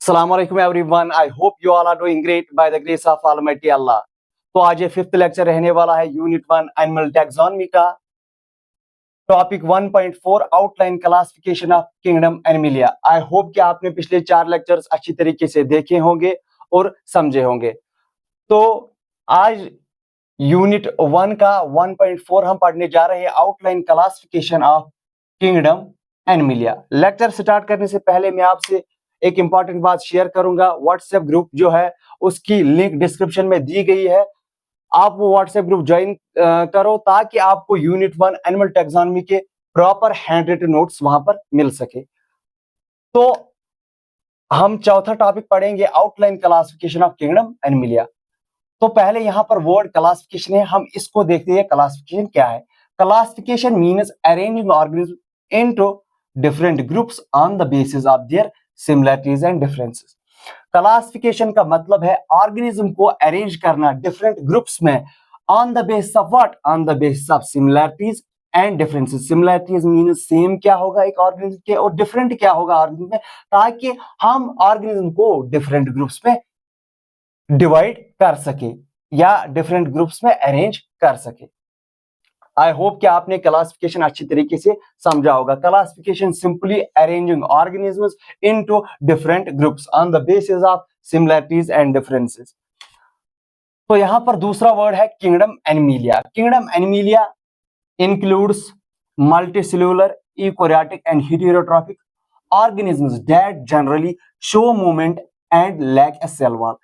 Assalamu alaikum everyone. I hope you all are doing great by the grace of Almighty Allah. तो आज ये 5th lecture रहने वाला है यूनिट 1 एनिमल टैक्सोनॉमी का topic 1.4 outline classification of kingdom Animalia. I hope कि आपने पिछले 4 लेक्चर्स अच्छी तरीके से देखे होंगे और समझे होंगे। तो आज यूनिट 1 का 1.4 हम पढ़ने जा रहे हैं, outline classification of kingdom Animalia. Lecture start करने से पहले मैं आपसे एक इंपॉर्टेंट बात शेयर करूंगा। व्हाट्सएप ग्रुप जो है उसकी लिंक डिस्क्रिप्शन में दी गई है, आप वो व्हाट्सएप ग्रुप ज्वाइन करो ताकि आपको यूनिट 1 एनिमल टैक्सोनॉमी के प्रॉपर हैंड रिटन नोट्स वहां पर मिल सके। तो हम चौथा टॉपिक पढ़ेंगे, outline classification of kingdom Animalia. तो पहले यहां पर वर्ड क्लासिफिकेशन है, हम इसको देखते हैं क्लासिफिकेशन क्या है। Classification means arranging organism into different groups on the basis of their similarities and differences. Classification का मतलब है ऑर्गेनिज्म को अरेंज करना डिफरेंट ग्रुप्स में on the basis of what, on the basis of similarities and differences. Similarities means same क्या होगा एक organism के और डिफरेंट क्या होगा ऑर्गेनिज्म में, ताकि हम ऑर्गेनिज्म को डिफरेंट ग्रुप्स में डिवाइड कर सके या डिफरेंट ग्रुप्स में अरेंज कर सके। आई होप कि आपने क्लासिफिकेशन अच्छी तरीके से समझा होगा। Classification simply arranging organisms into different groups on the basis of similarities and differences. तो यहां पर दूसरा वर्ड है kingdom Animalia. Kingdom Animalia includes multicellular, eukaryotic and heterotrophic organisms that generally show movement and lack a cell wall.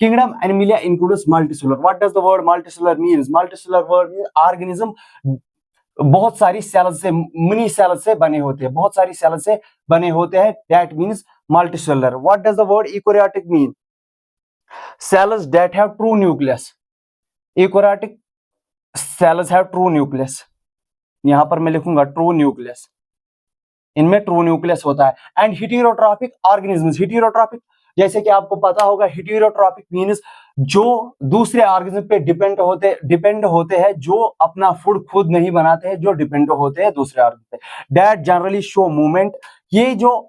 Kingdom Animalia includes multicellular. What does the word multicellular means? Multicellular word means organism बहुत सारी cell से, mini cell से बने होते हैं, बहुत सारी cell से बने होते हैं। That means multicellular. What does the word eukaryotic mean? Cells that have true nucleus. Eukaryotic cells have true nucleus. यहां पर मैं लिखूंगा ट्रू न्यूक्लियस, इनमें ट्रू न्यूक्लियस होता है। एंड हिटेरोट्रॉपिक ऑर्गेनिजम्स, हिटेरोट्रॉपिक जैसे कि आपको पता होगा, हिटेरोट्रॉपिक मींस जो दूसरे ऑर्गेनिज्म पे डिपेंड होते हैं, जो अपना फूड खुद नहीं बनाते हैं, जो डिपेंड होते हैं दूसरे ऑर्गेनिज्म पे। दैट जनरली शो मूवमेंट, ये जो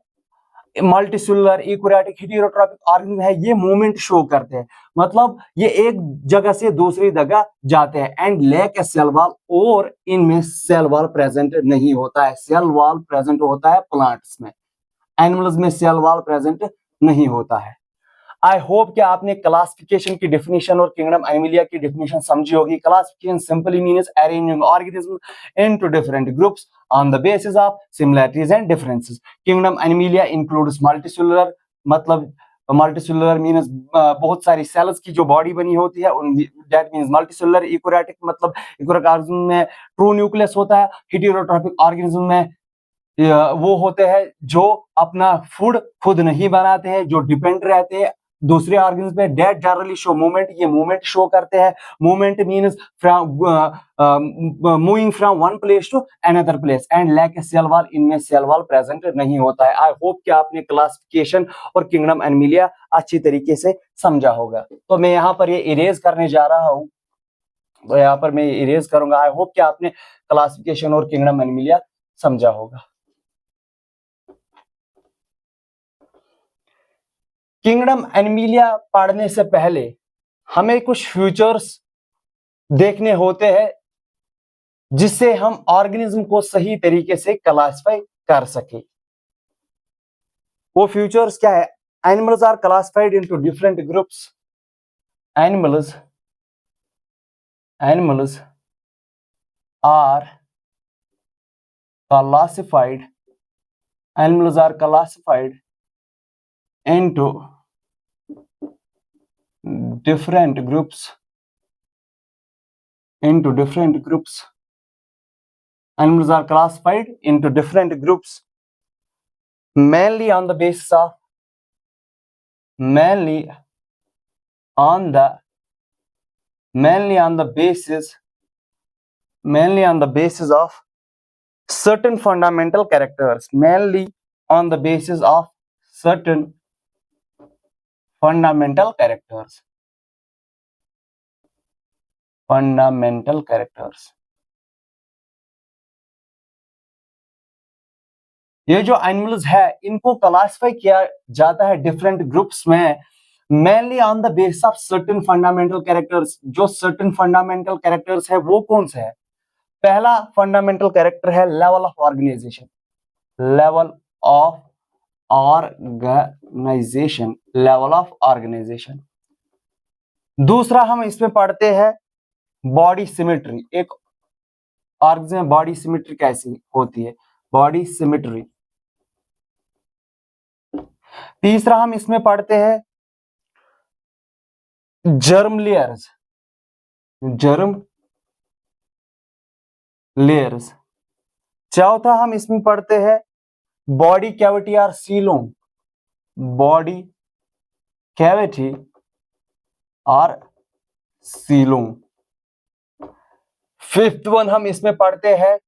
मल्टीसेलुलर यूकैरियोटिक हेटेरोट्रॉपिक ऑर्गेनिज्म है ये मूवमेंट शो करते हैं, मतलब ये एक जगह से दूसरी जगह जाते हैं। And lack a cell wall, और इनमें सेल वॉल प्रेजेंट नहीं होता है। सेल वॉल प्रेजेंट होता है प्लांट्स में, एनिमल्स में सेल वॉल प्रेजेंट नहीं होता है। आई होप कि आपने क्लासिफिकेशन की डेफिनेशन और किंगडम एनिमलिया की डेफिनेशन समझी होगी। Classification simply means arranging organism into different groups on the basis of similarities and differences. Kingdom Animalia includes multicellular, मतलब मल्टीसेलुलर मीन्स बहुत सारी सेल्स की जो बॉडी बनी होती है, दैट मीन्स मल्टीसेलुलर। यूकैरियोटिक मतलब यूकैरियोटिक ऑर्गेनिज्म में ट्रू न्यूक्लियस होता है। हेटेरोट्रॉपिक ऑर्गेनिज्म में वो होते हैं जो अपना फूड खुद नहीं बनाते हैं, जो डिपेंड रहते हैं दूसरे ऑर्गेन्स पे। डेट जनरली शो मूवमेंट, ये मूवमेंट शो करते हैं। Movement means moving from one place to another place. And lack a cell wall, इनमें सेल वॉल प्रेजेंट नहीं होता है। आई होप कि आपने क्लासिफिकेशन और किंगडम एनिमलिया अच्छी तरीके से समझा होगा। तो मैं यहाँ पर ये इरेज करने जा रहा हूँ, तो यहाँ पर मैं इरेज करूंगा। आई होप कि आपने क्लासिफिकेशन और किंगडम एनिमलिया समझा होगा। किंगडम एनिमलिया पढ़ने से पहले हमें कुछ फ्यूचर्स देखने होते हैं जिससे हम ऑर्गेनिज्म को सही तरीके से क्लासिफाई कर सके। वो फ्यूचर्स क्या है? Animals are classified into different groups. Animals are classified, animals are classified into different groups, animals are classified into different groups mainly on the basis of certain fundamental characters, mainly on the basis of certain fundamental characters. ये जो animals है इनको classify किया जाता है different groups में, mainly on the base of certain fundamental characters. जो certain fundamental characters है वो कौन से है? पहला फंडामेंटल कैरेक्टर है level of organization, level of organization, level of organization. दूसरा हम इसमें पढ़ते हैं बॉडी सिमेट्री, एक ऑर्गन में बॉडी सिमेट्री कैसी होती है, बॉडी सिमेट्री। तीसरा हम इसमें पढ़ते हैं जर्म लेयर्स, जर्म लेयर्स। चौथा हम इसमें पढ़ते हैं बॉडी कैविटी और सीलोम, बॉडी कैविटी और सीलोम। फिफ्थ वन हम इसमें पढ़ते हैं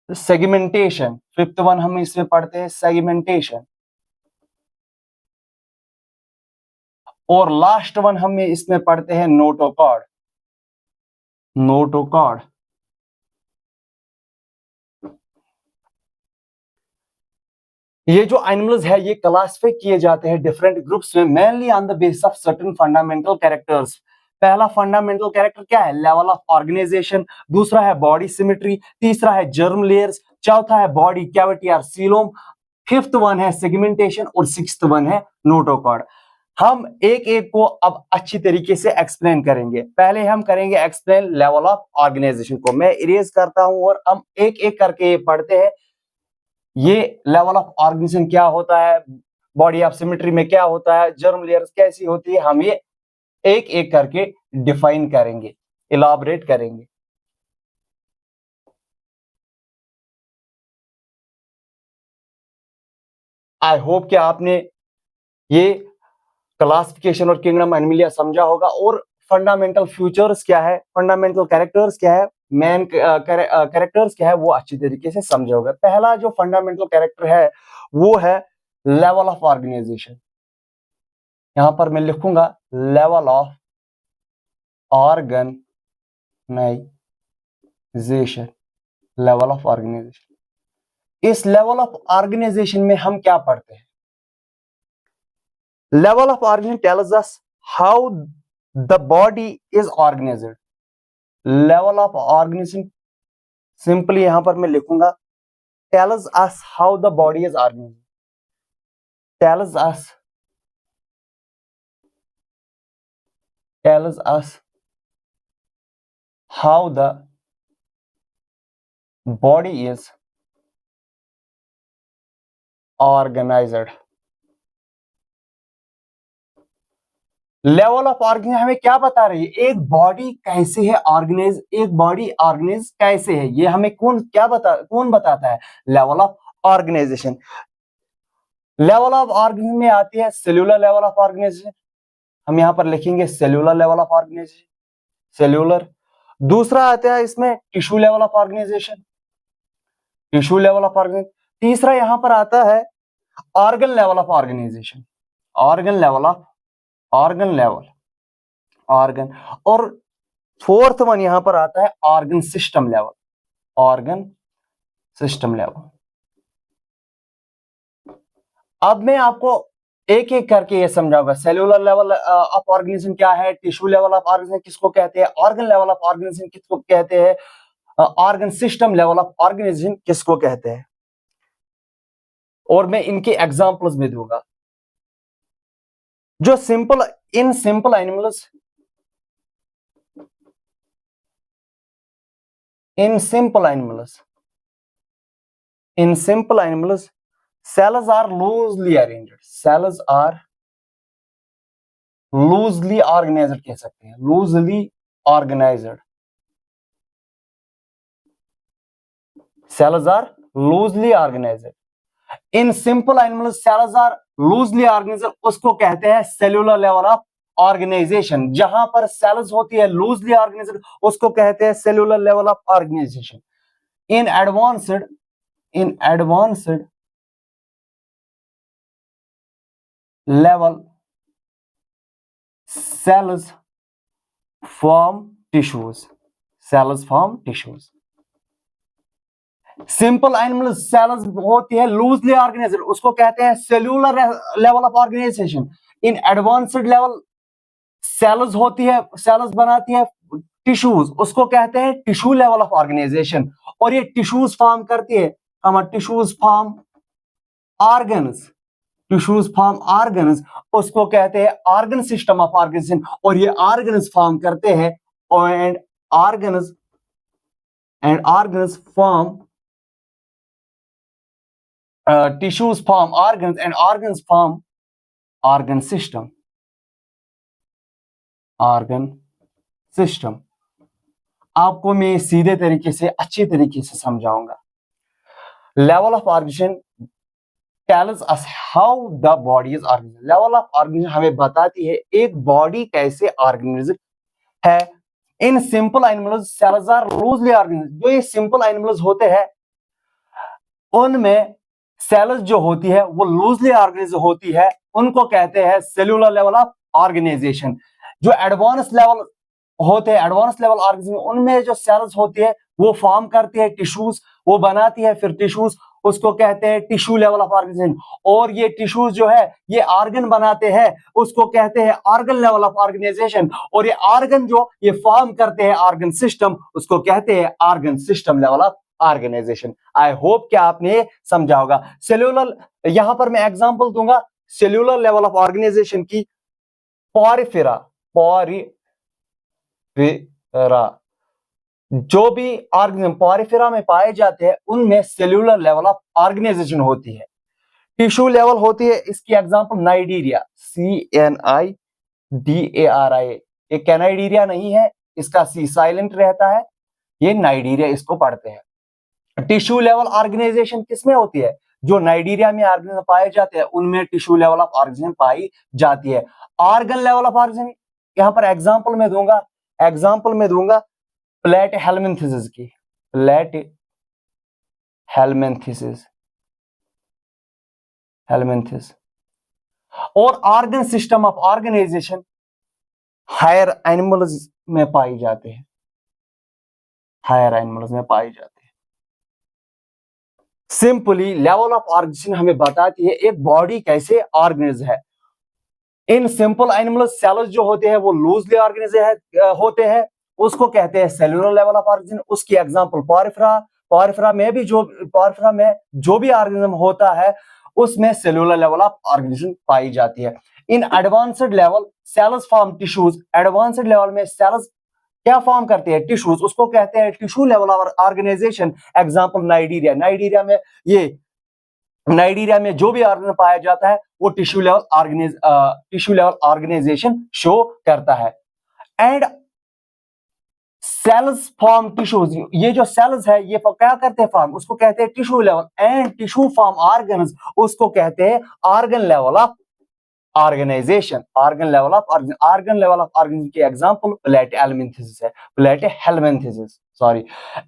सेगमेंटेशन, फिफ्थ वन हम इसमें पढ़ते हैं सेगमेंटेशन। और लास्ट वन हम इसमें पढ़ते हैं नोटोकॉर्ड, नोटोकॉर्ड। ये जो एनिमल्स है ये क्लासिफाई किए जाते हैं डिफरेंट ग्रुप्स में, mainly on the basis of certain fundamental characters. पहला फंडामेंटल कैरेक्टर क्या है? Level of organization. दूसरा है बॉडी सिमेट्री। तीसरा है जर्म लेयर्स। चौथा है बॉडी कैविटी और सीलोम। फिफ्थ वन है सेगमेंटेशन और सिक्स्थ वन है नोटोकॉर्ड। हम एक एक को अब अच्छी तरीके से एक्सप्लेन करेंगे। पहले हम करेंगे एक्सप्लेन लेवल ऑफ ऑर्गेनाइजेशन को। मैं इरेज करता हूं और हम एक एक करके पढ़ते हैं। ये लेवल ऑफ ऑर्गेनाइजेशन क्या होता है, बॉडी ऑफ सिमेट्री में क्या होता है, जर्म लेयर्स कैसी होती है, हम ये एक एक करके डिफाइन करेंगे, इलाबरेट करेंगे। आई होप कि आपने ये क्लासिफिकेशन और किंगडम एनिमलिया समझा होगा और फंडामेंटल फीचर्स क्या है, फंडामेंटल कैरेक्टर्स क्या है, मेन कैरेक्टर्स क्या है वो अच्छी तरीके से समझे होगा। पहला जो फंडामेंटल कैरेक्टर है वो है लेवल ऑफ ऑर्गेनाइजेशन। यहां पर मैं लिखूंगा level of organization, level of organization. इस लेवल ऑफ ऑर्गेनाइजेशन में हम क्या पढ़ते हैं? Level of organization tells us how the body is organized. Level of organization simply यहां पर मैं लिखूंगा tells us how the body is organized, tells us how the body is organized. Level of organize हमें क्या बता रही है? एक बॉडी कैसे है ऑर्गेनाइज, एक बॉडी ऑर्गेनाइज कैसे है, ये हमें कौन बताता है? Level of organization. Level of organization में आती है सेल्यूलर लेवल ऑफ ऑर्गेनाइजेशन। हम यहां पर लिखेंगे cellular level of organization, cellular. दूसरा आता है इसमें tissue level of organization, tissue level of organization. तीसरा यहां पर आता है organ level of organization, organ level of organ level organ. और फोर्थ वन यहां पर आता है organ system level, organ system level. अब मैं आपको एक एक करके ये समझाऊंगा। सेल्यूलर लेवल ऑफ ऑर्गेनिज्म क्या है, टिश्यू लेवल ऑफ ऑर्गेनिज्म किसको कहते हैं, ऑर्गन लेवल ऑफ ऑर्गेनिज्म किसको कहते हैं, organ system level of organism किसको कहते हैं, और मैं इनके एग्जांपल्स में दूंगा। जो simple in simple animals, in simple animals, in simple animals cells are loosely arranged, cells are loosely organized कह सकते हैं, loosely organized, cells are loosely organized। In simple animals cells are loosely organized उसको कहते हैं cellular level of organisation. जहां पर sales होती है लूजली ऑर्गेनाइज्ड उसको कहते हैं cellular level of organization. In advanced level cells form tissues, cells form tissues। Simple animal cells होती है लूजली ऑर्गेनाइज्ड, उसको कहते हैं cellular level of organization. In advanced level cells होती है, सेल्स बनाती है टिश्यूज, उसको कहते हैं टिश्यू लेवल ऑफ ऑर्गेनाइजेशन। और ये टिश्यूज फॉर्म करती है, हम tissues form organs, tissues form organs, उसको कहते हैं ऑर्गन सिस्टम ऑफ ऑर्गेनाइजेशन। और ये ऑर्गन्स फॉर्म करते हैं and organs form tissues form organs and organs form organ system, organ system। आपको मैं सीधे तरीके से अच्छी तरीके से समझाऊंगा। Level of organization tells us how the body is organized। Level of organization हमें बताती है एक बॉडी कैसे ऑर्गेनाइज्ड है। In simple animals cells are loosely organized. जो ये सिंपल एनिमल्स होते हैं उनमें सेल्स जो होती है वो लूजली ऑर्गेनाइज्ड होती है, उनको कहते हैं सेल्यूलर लेवल ऑफ ऑर्गेनाइजेशन। जो एडवांस लेवल होते हैं, एडवांस लेवल ऑर्गेनाइजेशन, उनमें जो सेल्स होती है वो फॉर्म करती है टिश्यूज, वो बनाती है फिर टिश्यूज, उसको कहते हैं टिश्यू लेवल ऑफ ऑर्गेनाइजेशन। और ये टिश्यूज जो है ये ऑर्गन बनाते हैं, उसको कहते हैं ऑर्गन लेवल ऑफ ऑर्गेनाइजेशन। और ये ऑर्गन जो ये फॉर्म करते हैं ऑर्गन सिस्टम, उसको कहते हैं organ system level of organization. I hope कि आपने समझा होगा। सेल्यूलर, यहां पर मैं एग्जांपल दूंगा सेल्यूलर लेवल ऑफ ऑर्गेनाइजेशन की। पॉरिफेरा, जो भी ऑर्गेनिज्म पॉरिफेरा में पाए जाते हैं उनमें सेल्यूलर लेवल ऑफ ऑर्गेनाइजेशन होती है। टिश्यू लेवल होती है, इसकी एग्जांपल नाइडीरिया, CNIDARIA। ये कैनाइडीरिया नहीं है, इसका सी साइलेंट रहता है, ये नाइडीरिया इसको पढ़ते हैं। टिश्यू लेवल ऑर्गेनाइजेशन किसमें होती है? जो नाइडीरिया में ऑर्गेनिज्म पाए जाते हैं उनमें टिश्यू लेवल ऑफ ऑर्गेनाइजेशन पाई जाती है। ऑर्गन लेवल ऑफ ऑर्गेनाइजेशन यहां पर एग्जांपल में दूंगा प्लेट हेलमिंथेसिस की, प्लेट हेलमिंथेसिस और organ system of organisation higher animals में पाई जाते हैं, सिंपली लेवल ऑफ ऑर्गेनाइजेशन हमें बताती है एक बॉडी कैसे ऑर्गेनाइज है। इन सिंपल एनिमल सेल्स जो होते हैं वो लूजली ऑर्गेनाइज होते हैं, उसको कहते हैं सेल्यूलर लेवल ऑफ ऑर्गेनाइजेशन। उसकी एग्जांपल पॉरिफेरा में जो भी ऑर्गेनिज्म होता है उसमें सेल्यूलर लेवल ऑफ ऑर्गेनाइजेशन पाई जाती है। In advanced level cells form tissues, advanced level में सेल्स क्या फॉर्म करते हैं? टिश्यूज, उसको कहते हैं tissue level of organization. Example Cnidaria में जो भी ऑर्गन पाया जाता है वो टिश्यू लेवल ऑर्गेनाइजेशन शो करता है। एंड सेल्स फॉर्म टिश्यूज, ये जो सेल्स है ये क्या करते हैं फॉर्म, उसको कहते हैं tissue level. And tissue form organs, उसको कहते हैं organ level of organization. Organ level of organization के example Platyhelminthes sorry.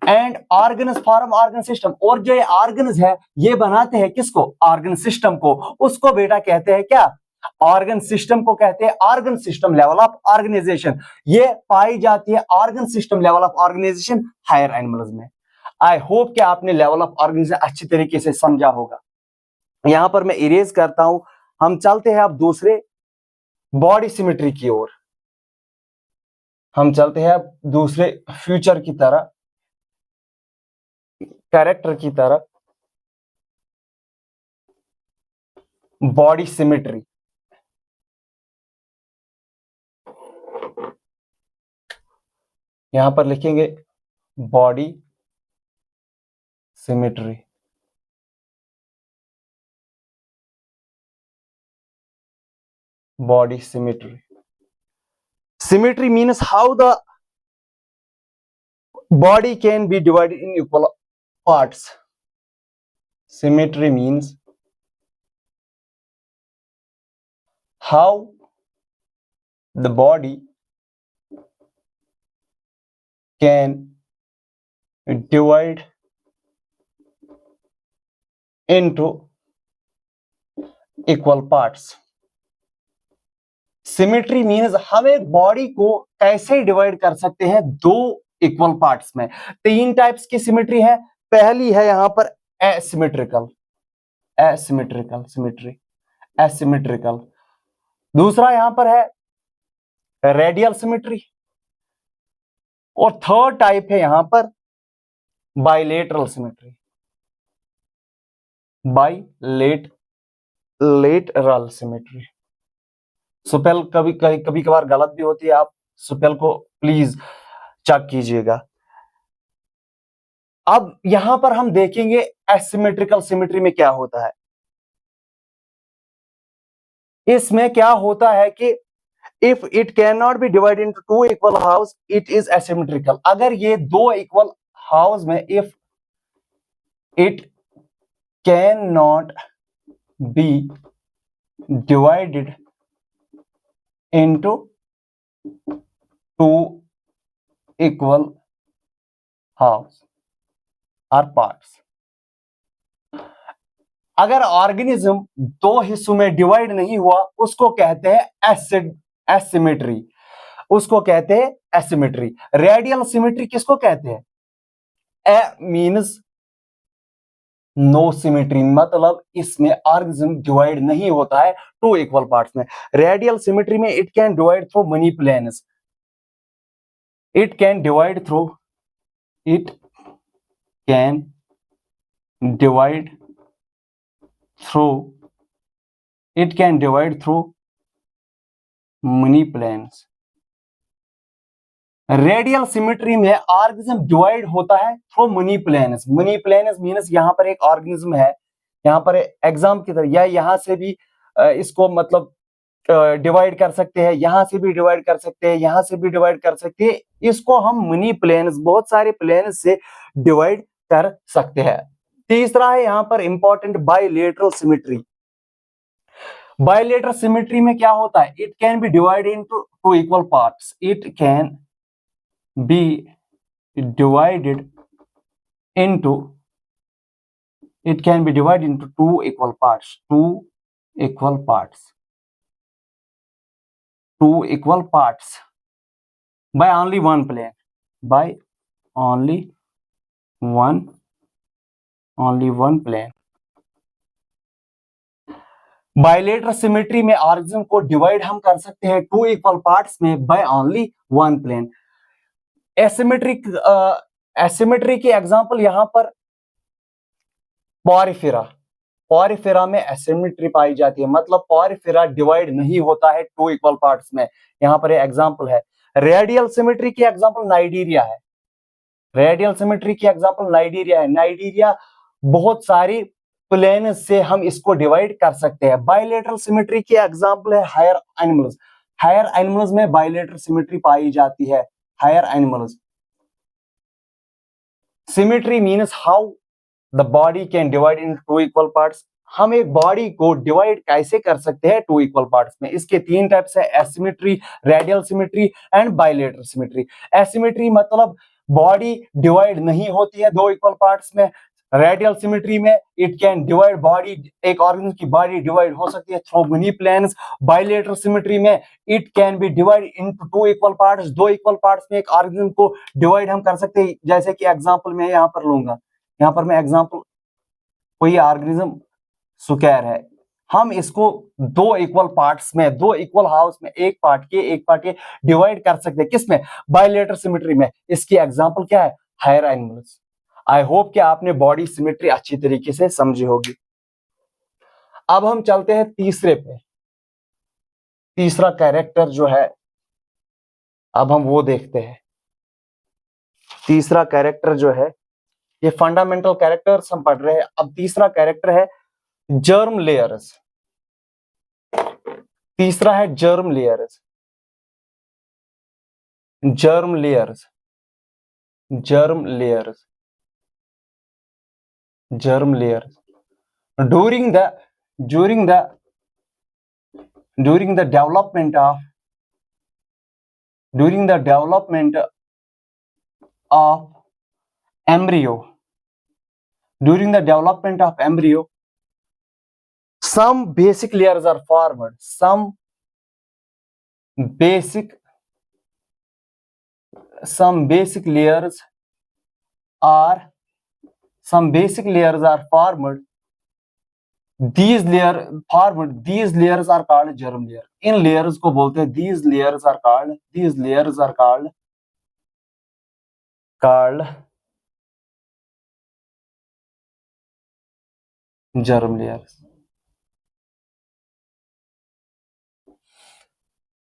And organs form organ system, और जो ये ऑर्गन्स है ये बनाते हैं किसको? ऑर्गन सिस्टम को। उसको बेटा कहते हैं क्या? ऑर्गन सिस्टम को कहते हैं organ system level of organization. ये पाई जाती है organ system level of organisation higher animals में। आई होप कि आपने लेवल ऑफ ऑर्गेनाइजेशन अच्छी तरीके से समझा होगा। यहां पर मैं इरेज करता हूं, हम चलते हैं अब दूसरे बॉडी सिमेट्री की ओर। हम चलते हैं अब दूसरे फ्यूचर की तरह, कैरेक्टर की तरह, बॉडी सिमेट्री। यहां पर लिखेंगे body symmetry. Body symmetry. Symmetry means how the body can be divided in equal parts. Symmetry means how the body can divide into equal parts. Symmetry means हम एक body को कैसे divide कर सकते हैं दो इक्वल पार्ट्स में। तीन टाइप्स की सिमेट्री है। पहली है यहां पर एसिमेट्रिकल, एसिमेट्रिकल सिमेट्री, एसिमेट्रिकल। दूसरा यहां पर है रेडियल सिमेट्री, और थर्ड टाइप है यहां पर bilateral symmetry, bilateral symmetry. Spell कभी कभी कभार गलत भी होती है, आप स्पेल को प्लीज चेक कीजिएगा। अब यहां पर हम देखेंगे एसिमेट्रिकल सिमेट्री में क्या होता है। इसमें क्या होता है कि if it can not be divided into two equal halves it is asymmetrical. अगर ये दो इक्वल हाउस में if it can not be divided into two equal halves or parts, अगर ऑर्गेनिज्म दो हिस्सों में डिवाइड नहीं हुआ उसको कहते हैं एसिमेट्री, उसको कहते हैं एसिमेट्री। रेडियल सिमेट्री किसको कहते हैं? ए मीन्स नो सिमेट्री, मतलब इसमें ऑर्गेनिज्म डिवाइड नहीं होता है टू इक्वल पार्ट्स में। रेडियल सिमेट्री में it can divide through many planes, it can divide through, it can divide through, it can divide through many planes. Radial symmetry में organism divide होता है through many planes. Many planes means यहां पर एक organism है, यहां पर exam की तरह, या यहां से भी इसको मतलब डिवाइड कर सकते हैं, यहां से भी डिवाइड कर सकते हैं, यहां से भी डिवाइड कर सकते हैं। इसको हम मनी प्लेन्स, बहुत सारे प्लेन्स से डिवाइड कर सकते हैं। तीसरा है यहां पर important bilateral symmetry. Bilateral symmetry में क्या होता है? It can B divided into two equal parts, it can be divided into, it can be divided into two equal parts, two equal parts, two equal parts by only one plane, by only one plane। Bilateral symmetry में organism को divide हम कर सकते हैं two equal parts में by only one plane. Asymmetry की example यहां पर पॉरिफेरा, पॉरिफेरा में एसिमेट्री पाई जाती है, मतलब पॉरिफेरा डिवाइड नहीं होता है टू इक्वल पार्ट्स में। यहां पर एग्जांपल है। रेडियल सिमेट्री की एग्जांपल नाइजीरिया है, रेडियल सिमेट्री की एग्जांपल नाइजीरिया है। नाइजीरिया बहुत सारी प्लेन से हम इसको डिवाइड कर सकते हैं। बाइलेटरल सिमेट्री की एग्जांपल है हायर एनिमल्स, हायर एनिमल्स में बाइलेटरल सिमेट्री पाई जाती है। Higher animals symmetry means how the body can divide in two equal parts. हम एक बॉडी को डिवाइड कैसे कर सकते हैं टू इक्वल पार्ट्स में। इसके तीन टाइप्स है, asymmetry, radial symmetry and bilateral symmetry. Asymmetry मतलब बॉडी डिवाइड नहीं होती है दो इक्वल पार्ट्स में। रेडियल सिमेट्री में इट कैन डिवाइड बॉडी, एक ऑर्गेनिज्म की बॉडी डिवाइड हो सकती है through many planes. Bilateral symmetry में it can be divide into two equal parts, दो इक्वल पार्ट्स में एक ऑर्गेनिज्म को डिवाइड हम कर सकते हैं। जैसे कि एग्जांपल मैं यहां पर लूंगा, यहां पर मैं एग्जांपल, कोई ऑर्गेनिज्म सुकैर है, हम इसको दो इक्वल पार्ट्स में, दो इक्वल हाउस में एक पार्ट के डिवाइड कर सकते हैं। किसमें? बाइलेटरल सिमेट्री में। इसकी एग्जांपल क्या है? Higher animals. आई होप कि आपने बॉडी सिमेट्री अच्छी तरीके से समझी होगी। अब हम चलते हैं तीसरे पे। तीसरा कैरेक्टर जो है अब हम वो देखते हैं। तीसरा कैरेक्टर जो है, ये फंडामेंटल कैरेक्टर्स हम पढ़ रहे हैं। अब तीसरा कैरेक्टर है जर्म लेयर्स। तीसरा है germ layers, germ layers, germ layers, germ layers. During the during the during the development of during the development of embryo, during the development of embryo, some basic layers are formed, basic some basic layers are some basic layers are formed. These layers are called germ layer. In layers को बोलते हैं, these layers are called germ layers.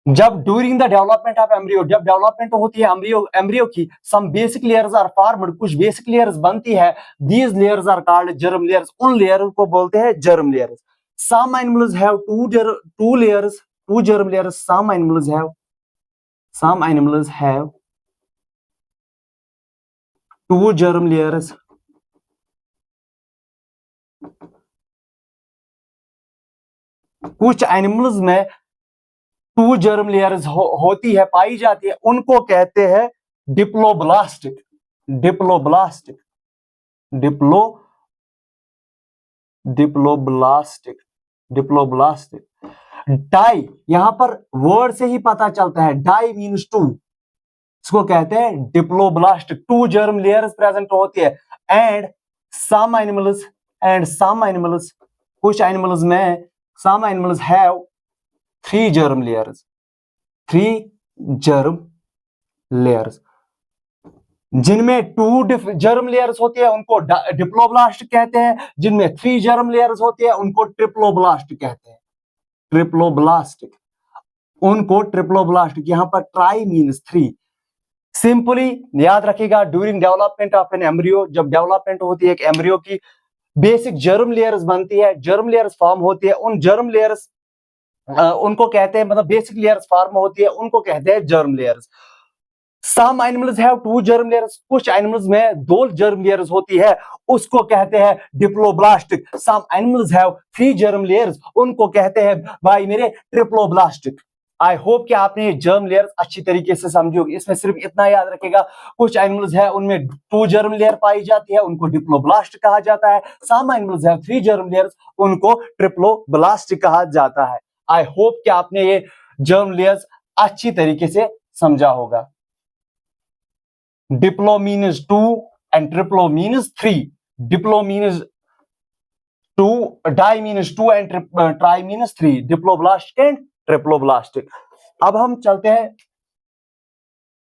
जब during the development of embryo, जब development होती है embryo की, some basic layers are formed, कुछ basic layers बनती है. These layers are called germ layers. उन लेयर को बोलते हैं germ layers. Some animals have two germ layers. Some animals have two germ layers. कुछ एनिमल्स में टू जर्म लेयर्स होती है, पाई जाती है. उनको कहते हैं डिप्लोब्लास्टिक. डाई, यहां पर वर्ड से ही पता चलता है, डाई मीन्स टू. इसको कहते हैं diploblastic. Two germ layers present होती है. एंड सम एनिमल्स कुछ एनिमल्स में some animals have three germ layers. जिनमें टू जर्म लेयर्स होती है उनको डिप्लोब्लास्ट कहते हैं. जिनमें थ्री जर्म लेयर्स होती है उनको ट्रिप्लोब्लास्ट कहते हैं. ट्रिप्लोब्लास्ट. यहां पर ट्राई मीन्स थ्री. सिंपली याद रखिएगा, during development of an embryo, जब डेवलपमेंट होती है एक एम्ब्रियो की, बेसिक जर्म लेयर्स बनती है, जर्म लेयर्स फॉर्म होती है. उन जर्म लेयर्स उनको कहते हैं, मतलब बेसिक लेयर्स फॉर्म होती है, उनको कहते हैं germ layers. Some animals have two germ layers. कुछ एनिमल्स में दो जर्म लेयर्स होती है, उसको कहते हैं diploblastic. Some animals have three germ layers. उनको कहते हैं भाई मेरे ट्रिप्लोब्लास्टिक. आई होप कि आपने जर्म लेयर्स अच्छी तरीके से समझी होगी. इसमें सिर्फ इतना याद रखेगा, कुछ एनिमल्स है उनमें टू जर्म लेयर पाई जाती है, उनको डिप्लोब्लास्ट कहा जाता है. Some animals have three germ layers, उनको ट्रिप्लोब्लास्ट कहा जाता है. आई होप कि आपने ये जर्म लेयर्स अच्छी तरीके से समझा होगा. Diplo means two and triplo means three. Diplo means two, di means two and tri means three. Diploblast and triploblastic. अब हम चलते हैं,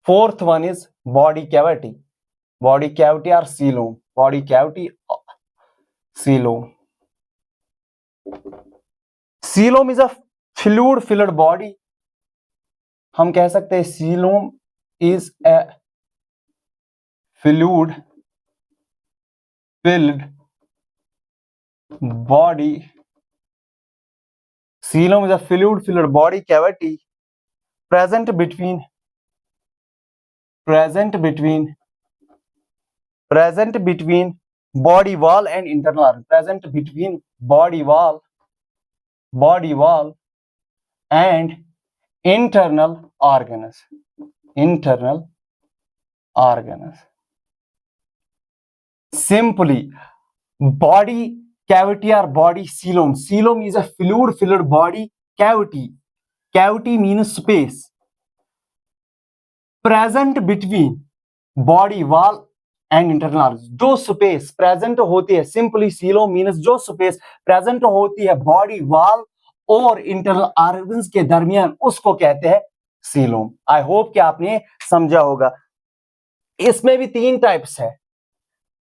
fourth one is body cavity. Body cavity और coelom. Body cavity, coelom. Coelom is a fluid filled body. हम कह सकते हैं coelom is a fluid filled body. Coelom is a fluid-filled body cavity present between body wall and internal organ. Present between body wall and internal organs. Simply, body cavity or body coelom. Coelom is a fluid-filled body cavity. Cavity means space present between body wall and internal organs. जो space present होती है, simply coelom means जो space present होती है body wall और internal organs के दरमियान, उसको कहते हैं coelom. आई होप कि आपने समझा होगा. इसमें भी तीन टाइप्स है.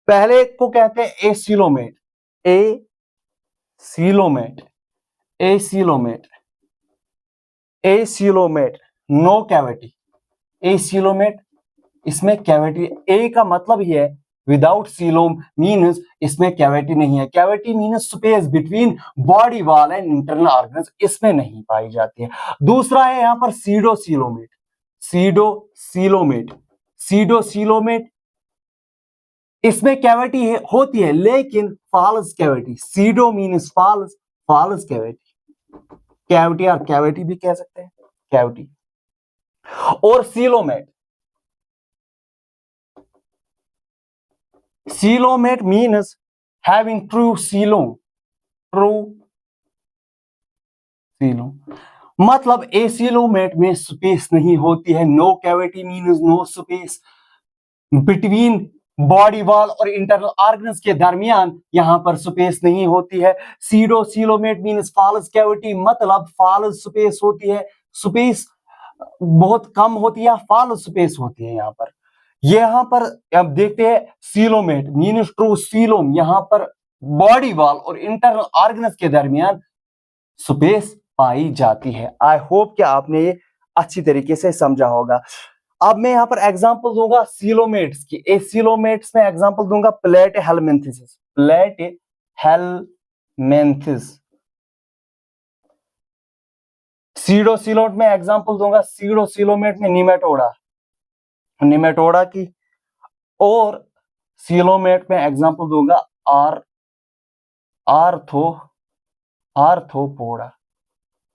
पहले को कहते हैं एसीलोमेट. No cavity. एसीलोमेट, इसमें कैविटी. ए का मतलब ही है विदाउट सीलोम मीन्स इसमें कैविटी नहीं है. Cavity means space between body wall and internal organs, इसमें नहीं पाई जाती है. दूसरा है यहां पर सीडोसीलोमेट. इसमें कैविटी होती है लेकिन false cavity. Pseudo means false cavity. Cavity और कैविटी भी कह सकते हैं, कैविटी. और coelomate means having true coelom. मतलब एसीलोमेट में स्पेस नहीं होती है. No cavity means no space between body wall और इंटरनल ऑर्गन्स के दरमियान यहां पर स्पेस नहीं होती है। सीडोसिलोमेट मींस फॉल्स कैविटी, मतलब फॉल्स स्पेस होती है, स्पेस बहुत कम होती है, फॉल्स स्पेस होती है यहां पर। यहां पर अब देखते हैं सीलोमेट मींस ट्रू सीलोम, यहां पर बॉडी वॉल और इंटरनल ऑर्गन्स के दरमियान स्पेस पाई जाती है। आई होप कि आपने ये अच्छी तरीके से समझा होगा। अब मैं यहां पर एग्जांपल दूंगा सीलोमेट्स की। सीलोमेट्स में एग्जांपल दूंगा प्लेट हेलमिंथिस, प्लेट हेलमिंथिस। सीडोसिलोट में एग्जांपल दूंगा सीडोसिलोमेट में निमेटोडा, निमेटोडा की। और सीलोमेट में एग्जांपल दूंगा आर्थो आर्थोपोडा,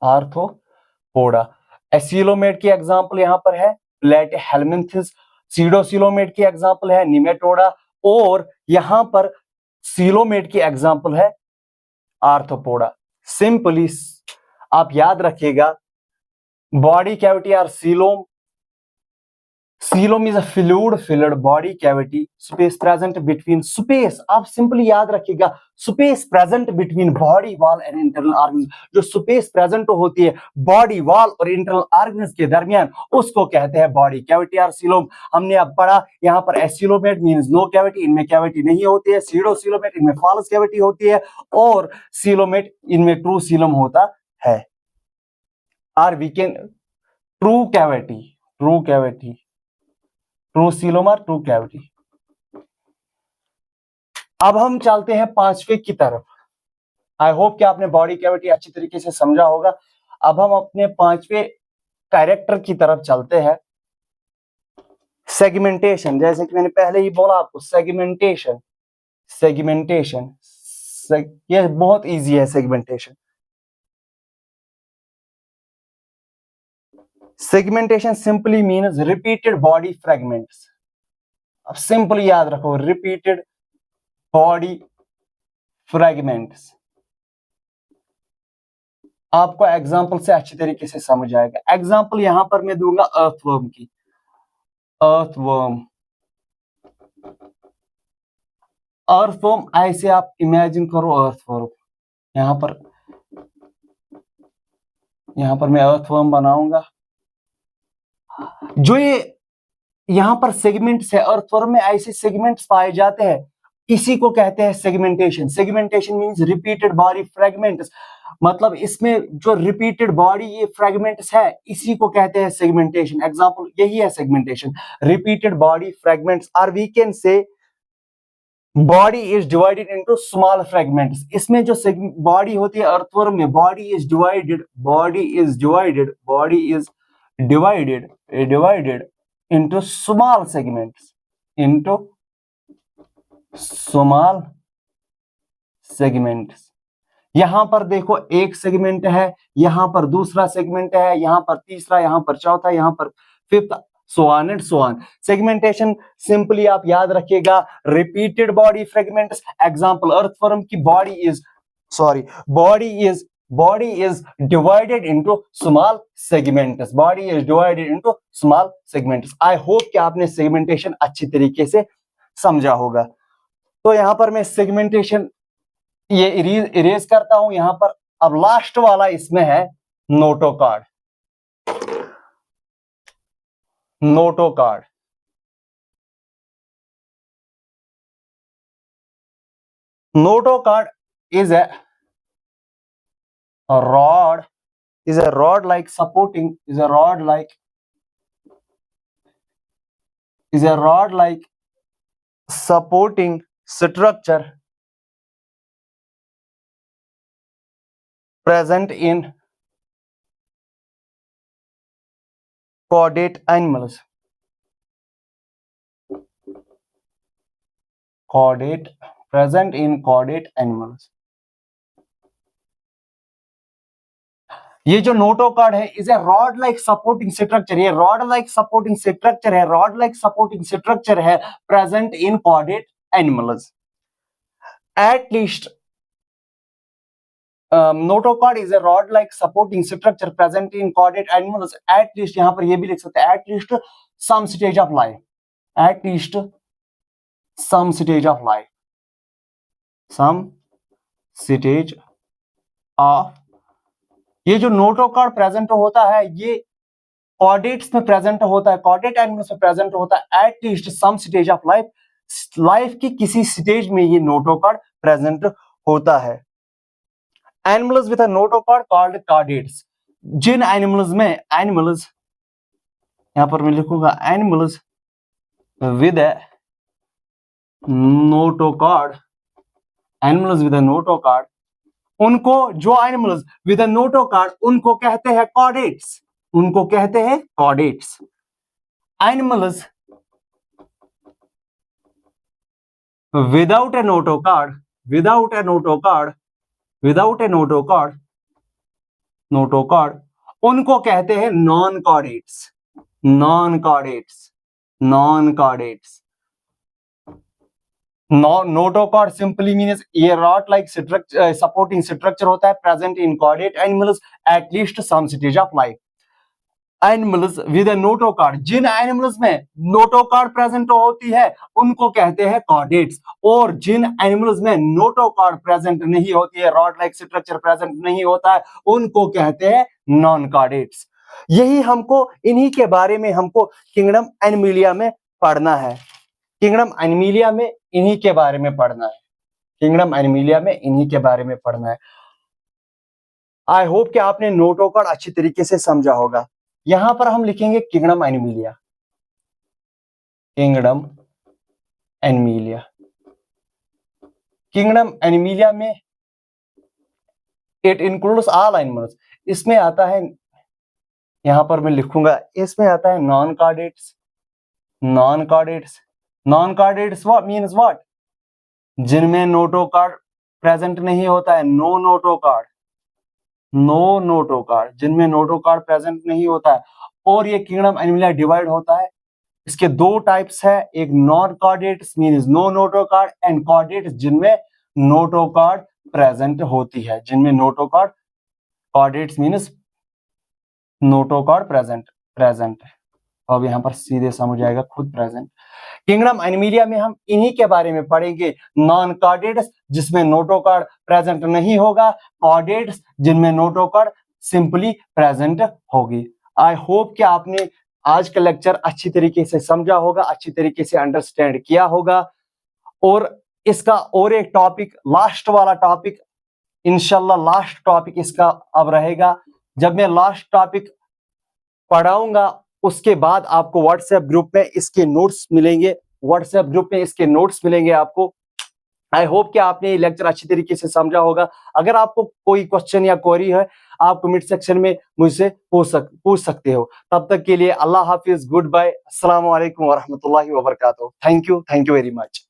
आर्थोपोडा। एसीलोमेट की एग्जांपल यहां पर है प्लेट हेलमिंथिस, सीडोसिलोमेट की एग्जांपल है निमेटोडा, और यहां पर सीलोमेट की एग्जांपल है आर्थोपोडा। सिंपली आप याद रखिएगा, body cavity or coelom, coelom is a fluid filled body cavity, space present between, space आप सिंपली याद रखिएगा, space present between body wall and internal organs. जो स्पेस प्रेजेंट होती है बॉडी वॉल और इंटरनल ऑर्गन्स के दरमियान, उसको कहते हैं बॉडी कैविटी आर सीलोम। हमने अब पढ़ा यहां पर एसिलोमेट मींस नो कैविटी, इनमें कैविटी नहीं होती है। सीडोसिलोमेट इनमें फॉल्स कैविटी होती है, और सीलोमेट इनमें ट्रू सीलोम होता है। Or we can true cavity, true cavity, true coelom और ट्रू कैविटी। अब हम चलते हैं पांचवे की तरफ। आई होप कि आपने बॉडी कैविटी अच्छी तरीके से समझा होगा। अब हम अपने पांचवे कैरेक्टर की तरफ चलते हैं, सेगमेंटेशन। जैसे कि मैंने पहले ही बोला आपको, सेगमेंटेशन, सेगमेंटेशन ये बहुत इजी है। Segmentation, segmentation simply means repeated body fragments. अब सिंपली याद रखो, रिपीटेड बॉडी फ्रेगमेंट्स। आपको एग्जाम्पल से अच्छी तरीके से समझ आएगा। एग्जाम्पल यहां पर मैं दूंगा अर्थवर्म की, अर्थवर्म। अर्थवर्म ऐसे आप इमेजिन करो, अर्थवर्म यहां पर मैं अर्थवर्म बनाऊंगा। जो ये यहां पर सेगमेंट्स है, अर्थवर्म में ऐसे सेगमेंट्स पाए जाते हैं, इसी को कहते हैं segmentation. Segmentation means repeated body fragments, मतलब इसमें जो रिपीटेड बॉडी ये फ्रेगमेंट्स है, इसी को कहते हैं सेगमेंटेशन। एग्जांपल यही है सेगमेंटेशन, रिपीटेड बॉडी फ्रेगमेंट्स, और we can say body is divided into small fragments. इसमें जो बॉडी होती है अर्थवर्म में, body is divided divided into small segments, into small segments। यहां पर देखो एक सेगमेंट है, यहां पर दूसरा सेगमेंट है, यहां पर तीसरा, यहां पर चौथा, यहां पर fifth, so on and so on. Segmentation simply आप याद रखिएगा, repeated body fragments. Example earthworm की body is divided into small segments, body is divided into small segments। I hope कि आपने सेगमेंटेशन अच्छी तरीके से समझा होगा। तो यहां पर मैं सेगमेंटेशन ये इरेज करता हूं यहां पर। अब लास्ट वाला इसमें है notochord, notochord. Notochord is a rod, is a rod like supporting, is a rod like supporting structure present in chordate animals, present in chordate animals। ये जो नोटोकॉर्ड है, is a rod like supporting structure, ये rod like supporting structure है, rod like supporting structure है present in chordate animals. At least notochord is a rod like supporting structure present in chordate animals. At least यहां पर ये भी लिख सकते हैं, at least some stage of life, at least some stage of life, some stage of, ये जो notochord present होता है ये कॉर्डेट्स में प्रेजेंट होता है, कॉर्डेट एनिमल्स में प्रेजेंट होता है at least some stage of life, life की किसी स्टेज में ये नोटोकॉर्ड प्रेजेंट होता है। Animals with a notochord called chordates, जिन एनिमल्स में, एनिमल्स यहां पर मैं लिखूंगा animals with a notochord, animals with a notochord, उनको, जो एनिमल्स विद अ नोटोकॉर्ड उनको कहते हैं कॉर्डेट्स, उनको कहते हैं chordates. Animals without a notochord, without a notochord, without a notochord, notochord उनको कहते हैं non chordates, non chordates, non chordates. Notochord simply means ये rod like structure, supporting structure होता है present in chordate animals at least some stage of life. Animals with a notochord, जिन animals में notochord present होती है उनको कहते हैं कॉर्डेट्स, और जिन एनिमल्स में नोटोकॉर्ड प्रेजेंट नहीं होती है, रॉड लाइक स्ट्रक्चर प्रेजेंट नहीं होता है, उनको कहते हैं नॉन कॉर्डेट्स। यही हमको, इन्हीं के बारे में हमको किंगडम एनिमलिया में पढ़ना है, किंगडम एनिमलिया में इन्हीं के बारे में पढ़ना है, किंगडम एनिमलिया में इन्हीं के बारे में पढ़ना है। आई होप कि आपने नोटोकॉर्ड अच्छी तरीके से समझा होगा। यहां पर हम लिखेंगे kingdom Animalia, kingdom Animalia, kingdom Animalia में इट इंक्लूड्स ऑल एनिमल्स, इसमें आता है, यहां पर मैं लिखूंगा, इसमें आता है non chordates, non chordates, non chordates what means what, जिनमें नोटोकॉर्ड प्रेजेंट नहीं होता है, नो नोटोकॉर्ड, नो नोटोकॉर्ड, जिनमें नोटोकॉर्ड प्रेजेंट नहीं होता है। और ये किंगडम एनिमलिया डिवाइड होता है, इसके दो टाइप्स है, एक non chordates means no notochord, and chordates जिनमें नोटोकॉर्ड प्रेजेंट होती है, जिनमें notochord, chordates means notochord present, present है। अब यहाँ पर सीधे समझ आएगा खुद, प्रेजेंट। किंगडम एनिमलिया में हम इन्हीं के बारे में पढ़ेंगे, नॉन कॉर्डेट्स जिसमें नोटोकॉर्ड प्रेजेंट नहीं होगा, कॉर्डेट्स जिनमें नोटोकॉर्ड सिंपली प्रेजेंट होगी। आई होप कि आपने आज का लेक्चर अच्छी तरीके से समझा होगा, अच्छी तरीके से अंडरस्टैंड किया होगा। और इसका और एक टॉपिक, लास्ट वाला टॉपिक, इंशाल्लाह लास्ट टॉपिक इसका अब रहेगा। जब मैं लास्ट टॉपिक पढ़ाऊंगा उसके बाद आपको व्हाट्सएप ग्रुप में इसके नोट्स मिलेंगे, व्हाट्सएप ग्रुप में इसके नोट्स मिलेंगे आपको। आई होप कि आपने ये लेक्चर अच्छी तरीके से समझा होगा। अगर आपको कोई क्वेश्चन या क्वेरी है, आप कमेंट सेक्शन में मुझसे पूछ सकते हो। तब तक के लिए अल्लाह हाफिज, गुड बाय, अस्सलाम वालेकुम व रहमतुल्लाहि व बरकातहू। Thank you very much.